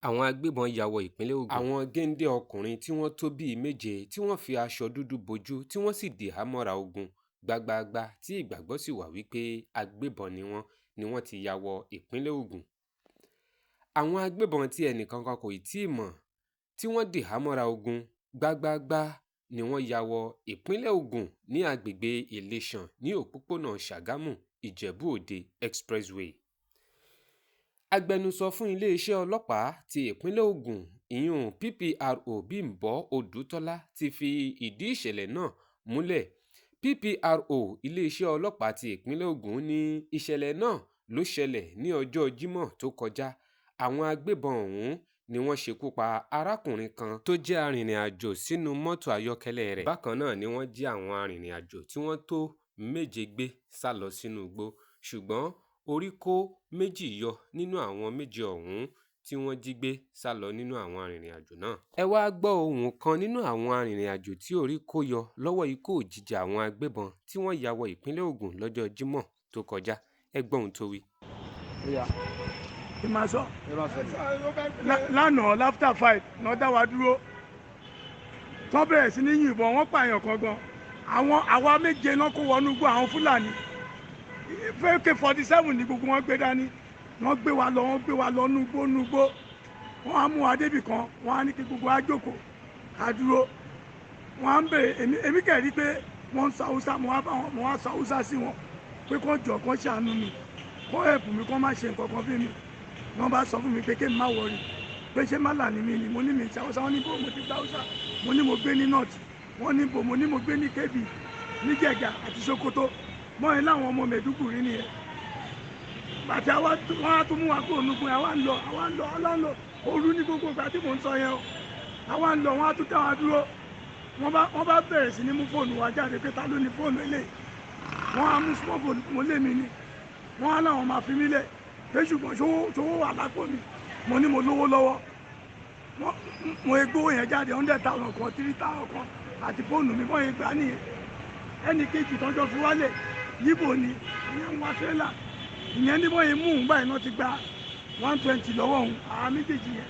àwọn agbébọn ya wọ ìpínlẹ̀ Ògùn. àwọn géńdé ọkùnrin tí wọ́n tó bíi méje tí wọ́n fi aṣọ dúdú bojú tí wọ́n sì dì hámọ́ra ogun gbágbáágbá tí ìgbàgbọ́ sì wà wípé agbébọn ni wọ́n ti ya wọ ìpínlẹ̀ Ògùn. àwọn agbébọn tí ẹnìkankan kò tí ì mọ̀ tí wọ́n dì hámọ́ra ogun gbágbáágbá ni wọ́n ya wọ ìpínlẹ̀ Ògùn ní agbègbè Ìlẹ̀ṣàn ní òpópónà Ṣàgámù Ìjẹ̀bú Òde Expressway. agbẹnusọ fún iléeṣẹ́ ọlọ́pàá ti ìpínlẹ̀ Ògùn ìyún PPRO Bímbọ́ Odùtọ́lá ti fi ìdí ìṣẹ̀lẹ̀ náà múlẹ̀. PPRO iléeṣẹ́ ọlọ́pàá ti ìpínlẹ̀ Ògùn ní ìṣẹ̀lẹ̀ náà ló ṣẹlẹ̀ ní ọjọ́ Jímọ̀ tó kọjá. àwọn agbébọn ọ̀hún ni wọ́n ṣekú pa arákùnrin kan tó jẹ́ arìnrìn-àjò sínú mọ́tò ayọ́kẹ́lẹ́ rẹ̀. bákan náà ni wọ́n jí àwọn arìnrìn-àjò tí wọ́n tó 7 gbé sá lọ sínú igbó, ṣùgbọ́n orí kó 2 yọ nínú àwọn 7 ọ̀hún tí wọ́n jí gbé sá lọ nínú àwọn arìnrìn-àjò náà. ẹ wá gbọ́ ohùn kan nínú àwọn arìnrìn-àjò tí orí kó yọ lọ́wọ́ ikú òjijì àwọn agbébọn tí wọ́n ya wọ ìpínlẹ̀ Ògùn lọ́jọ́ Jímọ̀ tó kọjá. ẹ gbọ́ ohun tó wí. lánàá láfítà 5 náà dá wa dúró tó bẹ̀rẹ̀ sí ní yìnbọn wọ́n pààyàn kan gan. àwa 7 náà kó wọnú igbó àwọn Fúlàní AK-47 ní gbogbo wọn gbé dání. wọ́n gbé wa lọ nugbó wọ́n á mú wa débì kan wọ́n á ní kí gbogbo wa jókòó ká dúró. wọ́n á ń bèrè èmi kẹ̀rí pé wọ́n ń sọ Haúsá mo wá sọ Haúsá sí wọn pé kó jọ kó ṣàánú mi kó ẹ̀bùn mi kó má ṣe nǹkan kan fún mi. wọ́n bá sọ fún mi pé kí n má wọrí pé ṣé má là ní mi ni mo ní mi ṣe Haúsá. wọ́n ní bò mo ti gba Haúsá mo ní mo gbé ní north wọ́n ní bò mo ní mo gbé ní Kebbi ní Jẹ̀gà àti Sokoto mọ́ ẹ láwọn ọmọ Mẹ̀dúgùrí nìyẹn. bàtí wọ́n á tún mú wa kúrò nùgbọ́n àwa ń lọ òru ní gbogbo ìgbà tí mò ń sọ yẹn o. àwa ń lọ wọ́n á tún dá wa dúró wọ́n bá bẹ̀rẹ̀ sí ní mú fóònù wa jáde pé ta ló ní fóònù eléyìí. wọ́n á mú smartphone mo lé mi ni wọ́n á láwọn máa fi mí lẹ̀ pé ṣùgbọ́n ṣòwò wà lápò mi mo ní mo lówó lọ́wọ́ mo gbówó yẹn jáde 100,000 kan 3,000 kan àti fóònù mi wọ́n yẹn gbà nìyẹn. ẹnì kejì tọ́jọ́ fi wálẹ̀ yíbò ni ìyẹn ń wá tírélà ìyẹn ní wọ́n yẹn mú un báyìí náà ti gba 120 lọ́wọ́ òun àwọn méjèèjì yẹn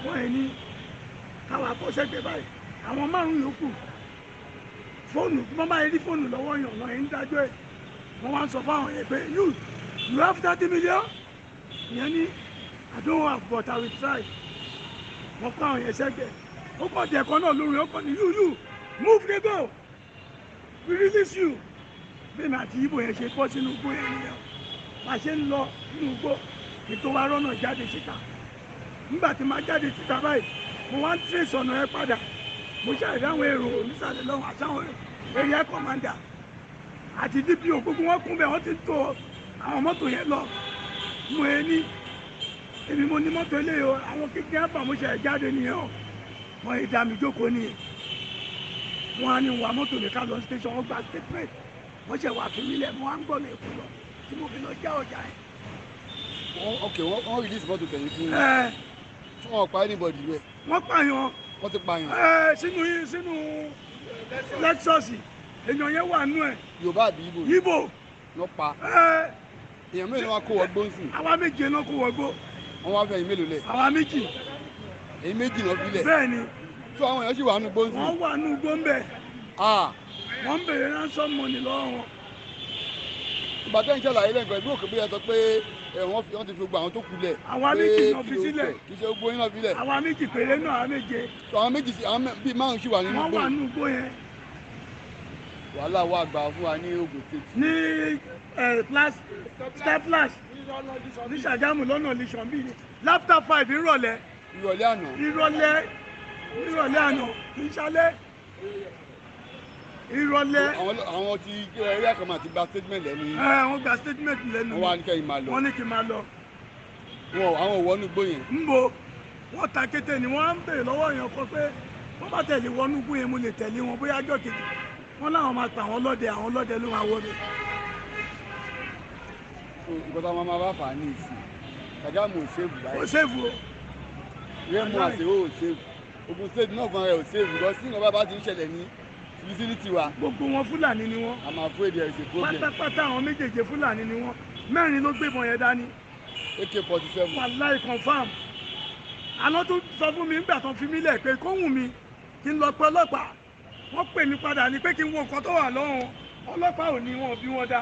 wọ́n yẹn ní káwa kó sẹ́gbẹ̀ẹ́ báyìí àwọn 5 yòókù fóònù tí wọ́n bá yẹn rí fóònù lọ́wọ́ yàn wọ́n yẹn ń dájọ́ ẹ̀ wọ́n wá ń sọ fáwọn yẹn pé you have 30 million ìyẹn ní I don't have but I will try. wọ́n kọ́ àwọn yẹn sẹ́gbẹ̀ẹ́ ó kàn dẹ̀ kan náà lórí ó kàn ní you move dey go we release you. bẹ́ẹ̀ ni àti ibo yẹn ṣe bọ́ sínú igbó yẹn nìyẹn bá a ṣe ń lọ nínú igbó ètò wa rọ́nà jáde síta. nígbà tí máa jáde síta báyìí mo wá ń tírèsì ọ̀nà yẹn padà mo ṣàìrí àwọn èrò nísàlẹ̀ lọ́wọ́ àtàwọn area commander àti DPO gbogbo wọn kún bẹ́ẹ̀ wọ́n ti tó àwọn mọ́tò yẹn lọ. mo ẹ ní èmi mo ní mọ́tò eléyìí o àwọn kékeré àbàmúṣe jáde nìyẹn o wọ́n yìí dá mi jókòó nìyẹn. wọ́n á ní wà mọ́tò lè ká lọ station wọ́n gba statement wọ́n ṣe wà fún mi lẹ̀ mo wá ń gbọ́ lè kú lọ tí mo fi lọ já ọjà yẹn. wọ́n release mọ́tò tẹ̀yìn fún mi tí wọ́n pa anybody rẹ̀. wọ́n pààyàn. wọ́n ti pààyàn. sínú Lexus èèyàn yẹn wà nú ẹ̀. Yorùbá àbí Ìgbò. Ìgbò. lọ pa. èèyàn mélòó wá kó wọgbó ń sìn. àwa 7 náà kó wọgbó. wọ́n wá fẹ́ ẹ̀yin mélòó lẹ̀. àwa 2. èyí 2 náà fi lẹ̀. bẹ́ẹ̀ ni. tó àwọn èèyàn sì wà nù gbóǹsì. wọ́n wà nù gbóǹbẹ̀. wọ́n ń bèrè ransom money lọ́wọ́ wọn. ìgbà tẹ́ ń ṣàlàyé lẹ́ǹkan ìlú òkè bóyá sọ pé wọ́n ti fi gbogbo àwọn tó kù lẹ̀. àwa 2 náà fi sílẹ̀. kì í ṣe gbogbo yín náà fi lẹ̀. àwa 2 péré náà àwa 7. tó àwọn méjì àwọn bíi 5 sì wà nínú wọ́n wà nù gbó yẹn. wàhálà wà gbà fún wa ní Ògùn State. ní step flash ní Ṣàgámù lọ́nà Ìlẹ̀ṣàn bíi láfítà 5 ìrọ̀lẹ́. ìrọ̀lẹ́ àná. ìrọ̀lẹ́ àná ìṣálẹ́ ìrọ̀lẹ́. àwọn ti ẹ̀rí àkàmà ti gba statement lẹ́nu. wọ́n gba statement lẹ́nu. wọ́n wá ní kẹ́yìn máa lọ. wọ́n ní kí n máa lọ. àwọn wọnú igbó yẹn. ń bo wọ́n ta kété ni wọ́n á ń bèrè lọ́wọ́ èèyàn kan pé wọ́n bá tẹ̀lé wọnú igbó yẹn mo lè tẹ̀lé wọn bóyá ọjọ́ kejì wọ́n láwọn máa pa àwọn ọlọ́dẹ ló máa wọ mi. nǹkan tó máa bá fà á ní ìsìn Ṣàgámù ò ṣèèbù báyìí. ò ṣèèbù o. Rẹ́mú àṣewò ò ṣèèbù Ògùn State náà gan rẹ̀ ò ṣèèbù lọ sí ìrànlọ́wọ́ bá ti ń ṣẹlẹ̀ ní filisiti wa. gbogbo wọn Fúlàní ni wọn. I'm afraid there is a problem. pátápátá àwọn méjèèjì Fúlàní ni wọn 4 ló gbébọn yẹn dání. AK-47. wàláì confam àná tún sọ fún mi nígbà tó fi mí lẹ̀ pé kó wù mí kí n lọ pé ọlọ́pàá wọ́n pè mí padà ní pé kí n wo nǹkan tó wà lọ́rùn ọlọ́pàá ò ní wọn bí wọ́n dá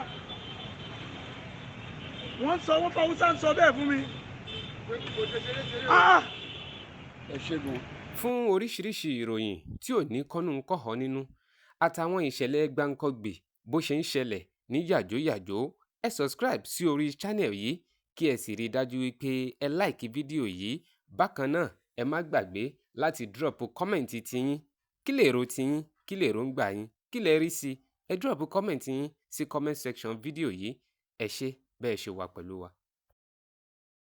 wọ́n sọ wọ́n fọwọ́sá ń sọ bẹ́ẹ̀ fún mi. ẹ ṣe gan. fún oríṣiríṣi ìròyìn tí ò ní kọ́nú kọ́họ́ nínú àtàwọn ìṣẹ̀lẹ̀ gbáǹkọ́gbè bó ṣe ń ṣẹlẹ̀ ní yàjóyàjó ẹ subscribe sí orí channel yìí kí ẹ sì rí i dájú wípé ẹ like fídíò yìí bákan náà ẹ má gbàgbé láti drop kọ́mẹ̀ntì tiyín kí lè ro tiyín kí lè róńgbà yín kí lè rí sí ẹ drop kọ́mẹ̀ntì yín sí comment section fídíò yìí ẹ ṣé bẹ́ẹ̀ ṣe wà pẹ̀lú wa.